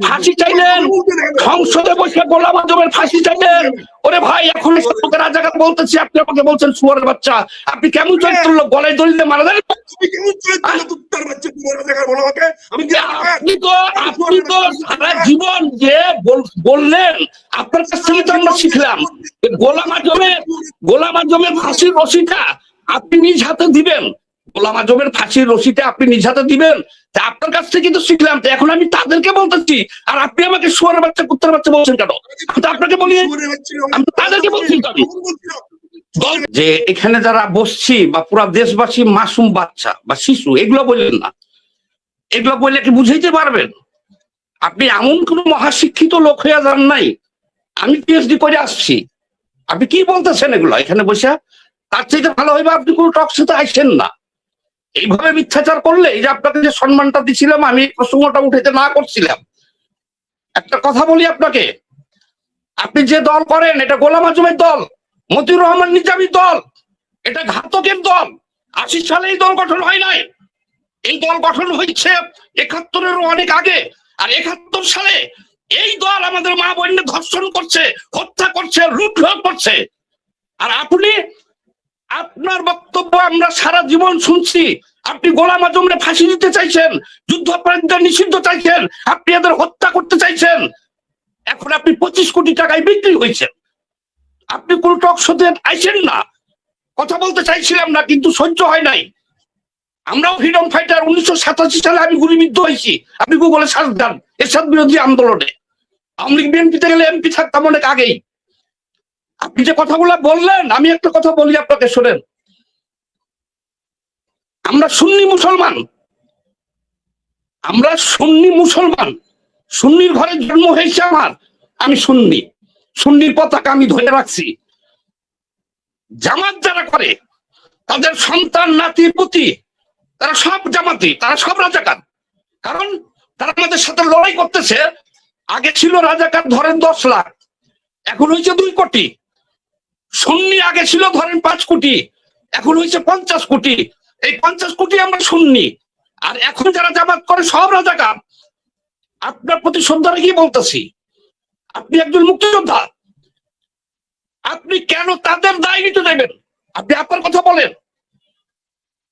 ফাঁসি চাইলেন, সংসদে বসে গোলাম আজমের ফাঁসি চাইলেন। ওরে ভাই, এখন রাজাকার বলতেছি, আপনি আমাকে বলছেন শুয়োরের বাচ্চা। আপনি কেমন চরিত্র লোক, গলায় দড়িতে মারা দেন? আপনি তো সারা জীবন যে বললেন, আপনার কাছ থেকে তো আমরা শিখলাম গোলাম আজমের ফাঁসির রশিটা আপনি নিজ হাতে দিবেন। গোলাম আজমের ফাঁসির রশিটা আপনি নিজ হাতে দিবেন, তা আপনার কাছ থেকে তো শিখলাম। তো এখন আমি তাদেরকে বলতেছি, আর আপনি আমাকে শুয়োরের বাচ্চা কুত্তার বাচ্চা বলছেন কেন? আমি তো আপনাকে বলি, আমি তো তাদেরকে বলছি যে এখানে যারা বসছি বা পুরা দেশবাসী মাসুম বাচ্চা বা শিশু, এগুলো বললেন না। এগুলো বললে কি বুঝাইতে পারবেন? আপনি এমন কোন মহাশিক্ষিত লোক হয়ে যান নাই। আমি পিএইচডি করে আসছি, আপনি কি বলতেছেন এগুলো এখানে বসে? তার চাইতে ভালো হইবে আপনি কোনো টকশোতে আসেন না। এইভাবে মিথ্যাচার করলে, এই যে আপনাকে যে সম্মানটা দিছিলাম, আমি প্রসঙ্গটা উঠাইতে না করছিলাম। একটা কথা বলি আপনাকে, আপনি যে দল করেন এটা গোলাম আজমের দল, মতিউর রহমান নিজামীর দল, এটা ঘাতকের দল। ৮০ সালে এই দল গঠন হয় নাই, এই দল গঠন হয়েছে ৭১-এরও অনেক আগে। আর ৭১ সালে এই দল আমাদের মা বোনদের ধর্ষণ করছে, হত্যা করছে, লুটপাট করছে। আর আপনি, আপনার বক্তব্য আমরা সারা জীবন শুনছি, আপনি গোলাম আজমরে ফাঁসি দিতে চাইছেন, যুদ্ধাপরাধীদের নিষিদ্ধ চাইছেন, আপনি এদের হত্যা করতে চাইছেন। এখন আপনি 25 কোটি টাকায় বিক্রি হয়েছেন। আপনি কোন টক শোতে আইছেন না, কথা বলতে চাইছিলাম না, কিন্তু সহ্য হয় নাই। আমরাও ফ্রিডম ফাইটার, 1987 সালে আমি গুলিবিদ্ধ হয়েছি, আপনি গুগলে সার্চ দেন, এরশাদ বিরোধী আন্দোলনে। আওয়ামী লীগ বিএনপিতে গেলে এমপি থাকতাম অনেক আগেই। আপনি যে কথাগুলো বললেন, আমি একটা কথা বলি আপনাকে, শোনেন। আমরা সুন্নি মুসলমান, আমরা সুন্নি মুসলমান, সুন্নির ঘরে জন্ম হয়েছে আমার, আমি সুন্নি, সুন্নির পতাকা আমি ধরে রাখছি। জামাত যারা করে, তাদের সন্তান নাতির প্রতি তারা সব জামাতি, তারা সব রাজাকার। কারণ তারা আমাদের সাথে লড়াই করতেছে। আগে ছিল রাজাকার ধরেন 10 লাখ, এখন হয়েছে 2 কোটি। সুন্নি আগে ছিল ধরেন 5 কোটি, এখন হয়েছে 50 কোটি। এই 50 কোটি আমরা সুন্নি, আর এখন যারা জামাত করে সব রাজাকার। আপনার প্রতি শ্রদ্ধা রেখেই বলতেছি, আপনি একজন মুক্তিযোদ্ধা, আপনি কেন তাদের দায় নিতে দেবেন? আপনি আপনার কথা বলেন।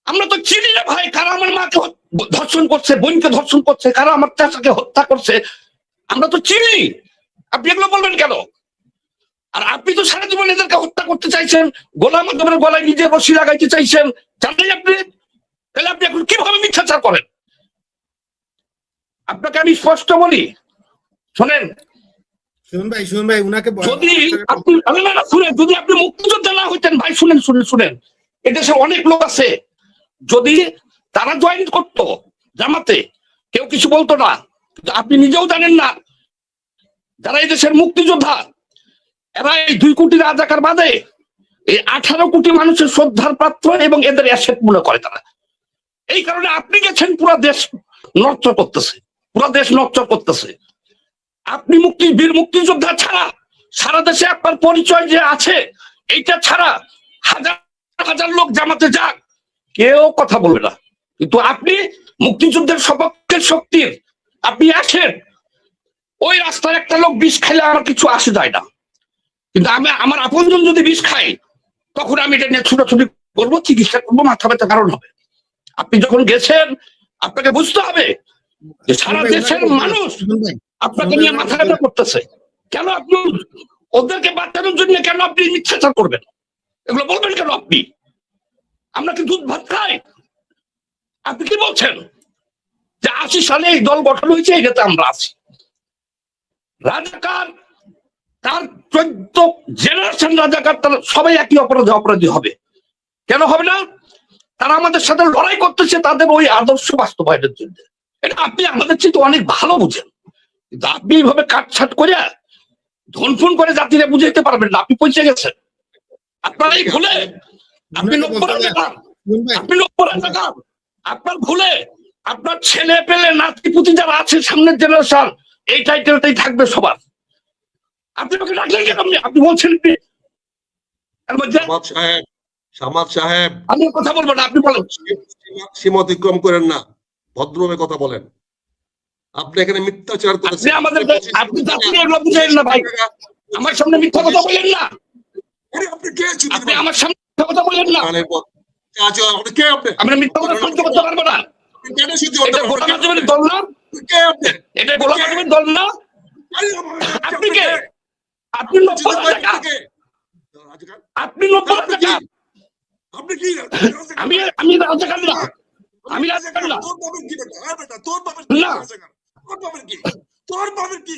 আমরা তো চিনি না ভাই, কারা আমার মাকে ধর্ষণ করছে, বোনকে ধর্ষণ করছে, কারা আমার চাচাকে হত্যা করছে, আমরা তো চিনি। আপনি এগুলো বলবেন কেন? আর আপনি তো সারা জীবন এদেরকে হত্যা করতে চাইছেন, গোলাম আজমের গলায় নিজে রশি লাগাইতে চাইছেন, জানেন আপনি? তাহলে আপনি এখন কিভাবে মিথ্যাচার করেন? আপনাকে আমি স্পষ্ট বলি, শোনেন, শুনুন ভাই উনাকে যদি আপনি যদি আপনি মুক্তিযোদ্ধা না হইতেন ভাই, শুনেন, এদেশে অনেক লোক আছে, যদি তারা জয়েন করতো জামাতে, কেউ কিছু বলতো না। আপনি নিজেও জানেন না, যারা এই দেশের মুক্তিযোদ্ধা, এরা এই 2 কোটি রাজাকার বাদে এই 18 কোটি মানুষের শ্রদ্ধার পাত্র এবং এদের অ্যাসেট মনে করে তারা। এই কারণে আপনি গেছেন, পুরা দেশ নড়চড় করতেছে, পুরা দেশ নড়চড় করতেছে। আপনি বীর মুক্তিযোদ্ধা ছাড়া সারা দেশে আপনার পরিচয় যে আছে, এইটা ছাড়া হাজার হাজার লোক জামাতে যাক, কেউ কথা বলবে না। কিন্তু আপনি মুক্তিযুদ্ধের সপক্ষের শক্তির, আপনি আসেন, ওই রাস্তায় একটা লোক বিষ খাইলে আমার কিছু আসে যায় না, কিন্তু আমি আমার আপনজন যদি বিষ খাই, তখন আমি এটা নিয়ে ছুটাছুটি করবো, চিকিৎসা করবো, মাথা ব্যথা কারণ হবে। আপনি যখন গেছেন, আপনাকে বুঝতে হবে যে সারা দেশের মানুষ আপনাকে নিয়ে মাথা ব্যথা করতেছে। কেন আপনি ওদেরকে বাঁচানোর জন্য কেন আপনি মিথ্যাচার করবেন? এগুলো বলবেন কেন আপনি? আমরা কি দুধ ভাত খাই? আপনি কি বলছেন যে ৮০ সালে এই দল গঠন হয়েছে, এটাতে আমরা আছি? রাজাকার, তার 14 জেনারেশন রাজাকার, তারা সবাই একই অপরাধী হবে। কেন হবে না? তারা আমাদের সাথে লড়াই করতেছে তাদের ওই আদর্শ বাস্তবায়নের জন্য। এটা আপনি আমাদের চেয়ে অনেক ভালো বুঝেন, কিন্তু আপনি এইভাবে কাটছাট করে ধনফুন করে জাতিরে বুঝাইতে পারবেন না। আপনি পৌঁছে গেছেন, আপনার এই ভুলে, আপনি 90 রাজাকার, আপনি 90 রাজাকার, আপনার ভুলে আপনার ছেলে পেলে নাতি পুতি যারা আছে সামনের জেনারেশন, এই টাইটেলটাই থাকবে সবার। আপনি আমাকে ডাকলেন কেন? আপনি বলছেন সামাদ সাহেব, আমি কথা বলবো না, আপনি বলেন। সীমা অতিক্রম করেন না, ভদ্রভাবে কথা বলেন। আপনি এখানে মিথ্যাচার আপনি করেছেন। আমাদেরকে আপনি জাতিকে এগুলো বুঝাইন না ভাই, আমার সামনে মিথ্যা কথা বলেন না, আরে আপনি কে আছেন? আপনি আমার সামনে মিথ্যা কথা বলেন না, কানের পর আচ্ছা, আপনি কে? আপনি আমরা মিথ্যা কথা সহ্য করতে পারবো না। কেন সহ্য করতে এটা পারবেন? গোলাম আজমের দল না, কে আপনি? এটা গোলাম আজমের দল না। আরে আমার আপনি কে? আপনি নব্য রাজাকার, রাজাকার? আপনি নব্য রাজাকার। আপনি কি আমি আমি রাজাকার না, আমি রাজাকার না। তোর বাবার কি বেটা? হ্যাঁ বেটা, তোর বাবার না। রাজাকার? তোর বাবার কি? তোর বাবার কি?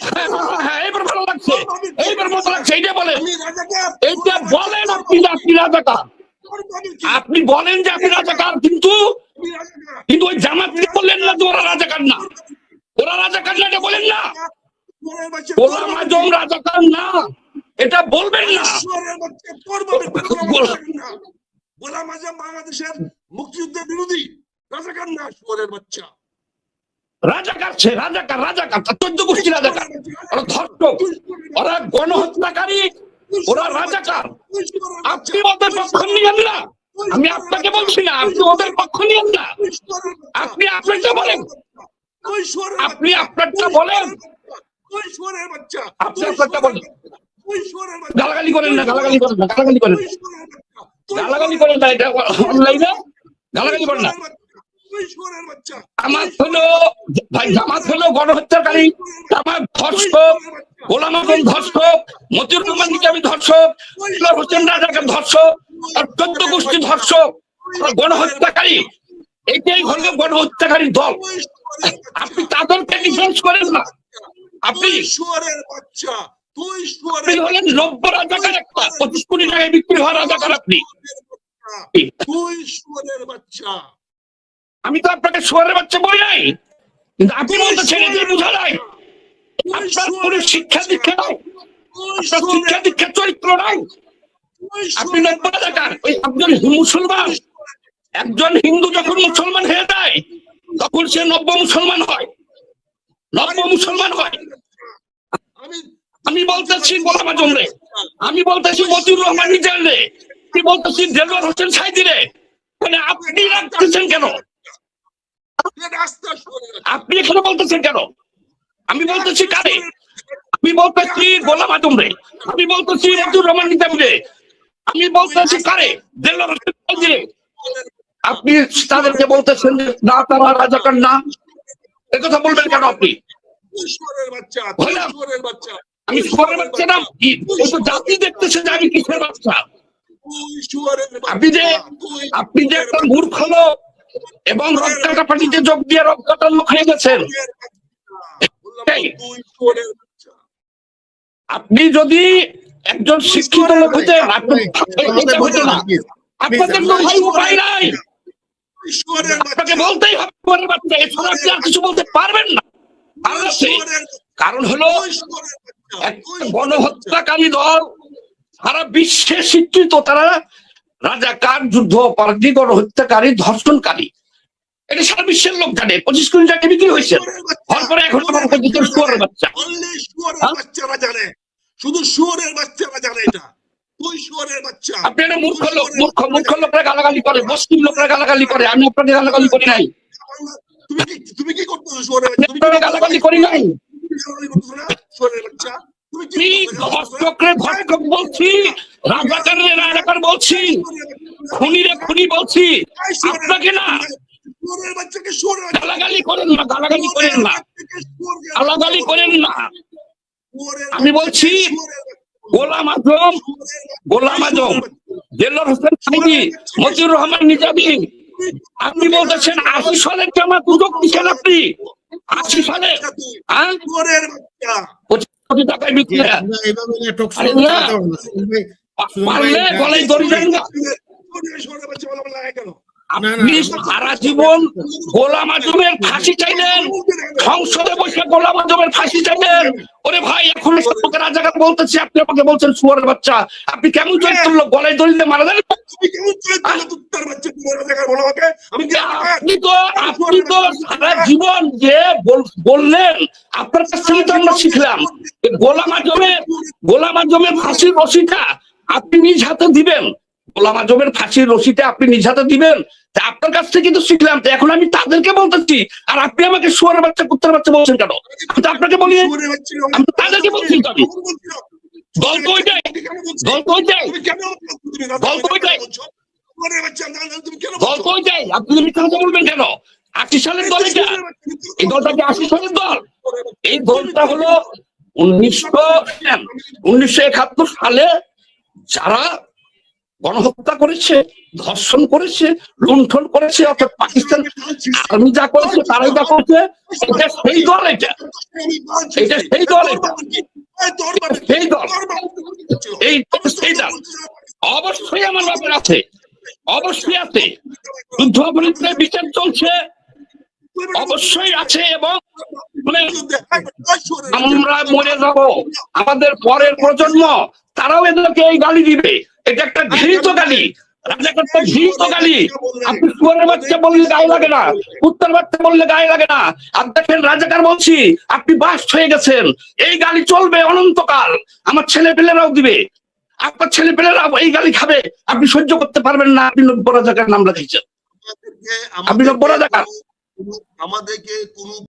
হ্যাঁ, এবার ভালো লাগছে, এইবার মতো লাগছে, এইটা বলেন, আমি রাজাকার? এইটা বলেন আপনি যে আপনি রাজাকার। তোর বাবার কি? আপনি বলেন যে আপনি রাজাকার, কিন্তু আমি রাজাকার? কিন্তু ওই জামাত বললেন না যে ওরা রাজাকার না, ওরা রাজাকার না, এটা বলেন না। তোরের বাচ্চা, গোলাম আজম রাজাকার না, এটা বলবেন না। তোরের বাচ্চা, তোর বাবার কি? রাজাকার না। গোলাম আজম বাংলাদেশের মুক্তিযুদ্ধের বিরোধী, রাজাকার না, শুয়োরের বাচ্চা। রাজাকার সে রাজাকার, রাজাকার 14 গোষ্ঠী রাজাকার, ওরা ধর্ষক, ওরা গণহত্যাকারী, ওরা রাজাকার। আপনি ওদের পক্ষ নিয়েন না, আমি আপনাকে বলছি না, আপনি ওদের পক্ষ নিয়েন না। আপনি আপনারটা বলেন, আপনি আপনারটা বলেন, আপনি আপনারটা বলেন। গালাগালি করেন না, গালাগালি করেন না, গালাগালি করেন না, গালাগালি করেন না, এটা অনলাইনে গালাগালি করেন না। জামাত হলো ভাই, জামাত হলো গণহত্যাকারী, জামাত ধর্ষক, গোলাম আজম ধর্ষক, মতিউর রহমান নিজামী ধর্ষক, আনোয়ার হোসেন রাজাকার ধর্ষক, আর 14 গোষ্ঠী ধর্ষক, গণহত্যাকারী। এইটাই হলো গণহত্যাকারী দল। আপনি তাদেরকে ডিফেন্স করেন না, আপনি বাচ্চা, তুই আপনি হলেন নব্য রাজাকার, একটা 25 কোটি টাকায় বিক্রি হওয়া রাজাকার আপনি। তুই শুয়োরের বাচ্চা। আমি তো আপনাকে শুয়োরের বাচ্চা বলি নাই, কিন্তু আপনি বলতেছেন এদের বোঝা নাই, আপনার কোনো শিক্ষা দীক্ষা নাই, আপনার শিক্ষা দীক্ষা চরিত্র নাই, আপনি নব্য রাজাকার। ওই একজন মুসলমান, একজন হিন্দু যখন মুসলমান হয়ে যায় তখন সে নব্য মুসলমান হয়, নব্য মুসলমান হয়। আমি বলতেছি গোলাম আজম রে, আমি বলতেছি মতিউর রহমান নিজাম রে, আমি বলতেছি দেলোয়ার হোসেন সাইদি রে, মানে আপনি রাখতেছেন কেন? আপনি এখানে বলতেছেন কেন? আমি বলতেছি কারে? আমি বলতেছি গোলাম আজম রে, আমি বলতেছি মতিউর রহমান নিজাম রে, আমি বলতেছি কারে? দেলোয়ার হোসেন সাইদি রে। আপনি তাদেরকে বলতেছেন যে না, তারা রাজাকার না, এ কথা বলবেন কেন আপনি? আমি শুয়োরের বাচ্চা না, ওই তো জাতি দেখতেছে যে আমি কিসের বাচ্চা। আপনি যে একটা মূর্খ লোক এবং রক্তটা পার্টিতে যোগ দিয়ে রক্তটা লোক হয়ে গেছেন। আপনি যদি একজন শিক্ষিত লোক হইতেন, আপনি এটা হইতো না। আপনাদের তো ভাই উপায় নাই, আপনাকে বলতেই হবে শুয়োরের বাচ্চা, এছাড়া আপনি আর কিছু বলতে পারবেন না। কারণ হলো একটা গণহত্যাকারী দল, সারা বিশ্বে স্বীকৃত, তারা রাজাকার, যুদ্ধ অপরাধী, গণহত্যাকারী, ধর্ষণকারী। এটা সারা বিশ্বের লোক জানে। 25 কোটি টাকা বিক্রি হয়েছে, তারপরে এখন শুয়োরের বাচ্চা। বাচ্চারা জানে, শুধু শুয়োরের বাচ্চারা জানে এটা। তুই শুয়োরের বাচ্চা। আপনি একটা মূর্খ লোক, মূর্খ লোকরা গালাগালি করে, মুসলিম লোকরা গালাগালি করে, আমি আপনাকে গালাগালি করি নাই। তুমি কি করতেছো শুয়োরের বাচ্চা? তুমি গালাগালি করি নাই। শুয়োরের বাচ্চা, আমি ধর্ষকরে ধর্ষক বলছি, রাজাকারে রাজাকার বলছি, খুনিরে খুনি বলছি, আপনাকে না। গালাগালি করেন না, গালাগালি করেন না, গালাগালি করেন না। আমি বলছি গোলাম আজম, গোলাম আজম, দেলোয়ার হোসেন সাইদি, মতিউর রহমান নিজামী। আপনি বলতেছেন 80 সালের জামাত সুযোগ দিচ্ছেন আপনি, 80 সালে, হ্যাঁ, 25 কোটি টাকায় বিক্রি। পারলে গলায় দড়ি দেন না। আপনি সারা জীবন গোলাম আজমের ফাঁসি চাইলেন, সংসদে বসে গোলাম আজমের ফাঁসি চাইলেন। ওরে ভাই, এখন লোকের রাজাকার বলতেছি, আপনি আমাকে বলছেন শুয়োরের বাচ্চা। আপনি কেমন চরিত্র লোক, গলায় দড়ি দিয়ে মারা দেন? আপনি তো সারা জীবন যে বললেন, আপনার কাছ থেকে তো আমরা শিখলাম গোলাম আজমের ফাঁসির রশিটা আপনি নিজ হাতে দিবেন। গোলাম আজমের ফাঁসির রশিতে আপনি নিজ হাতে দিবেন, তা আপনার কাছ থেকে তো শিখলাম, তো এখন আমি তাদেরকে বলতেছি, আর আপনি আমাকে শুয়ারের বাচ্চা কুত্তার বাচ্চা বলছেন কেন? আমি তো আপনাকে বলি, আমি তো তাদেরকে বলছি তো আমি। দল তো ওইটাই, দল তো ওইটাই, দল তো ওইটাই, দল তো ওইটাই। আপনি মিথ্যা কথা বলবেন কেন? 80 সালের দল এটা, এই দলটা কি 80 সালের দল? এই দলটা হলো 1971 সালে যারা গণহত্যা করেছে, ধর্ষণ করেছে, লুণ্ঠন করেছে, অর্থাৎ পাকিস্তান আর্মি যা করেছে তারাই যা করছে, এটা সেই দল, এটা এটা সেই দল, এটা সেই দল, এই সেই দল। অবশ্যই আমার ব্যাপার আছে, অবশ্যই আছে, যুদ্ধ অপরাধের বিচার চলছে, অবশ্যই আছে। এবং মানে আমরা মরে যাব, আমাদের পরের প্রজন্ম তারাও এদেরকে এই গালি দিবে। এটা একটা ঘৃণিত গালি, রাজাকারটা ঘৃণিত গালি। আপনি শুয়ারের বাচ্চা বললে গায়ে লাগে না, কুত্তার বাচ্চা বললে গায়ে লাগে না। আর দেখেন রাজাকার বলছি, আপনি বাস্ট হয়ে গেছেন, এই গালি চলবে অনন্তকাল। আমার ছেলে পেলেরাও দিবে, আপনার ছেলে পেলেরা এই গালি খাবে, আপনি সহ্য করতে পারবেন না। আপনি নব্য রাজাকার নাম রাখিয়েছেন, আপনি নব্য রাজাকার। আমাদেরকে কোনো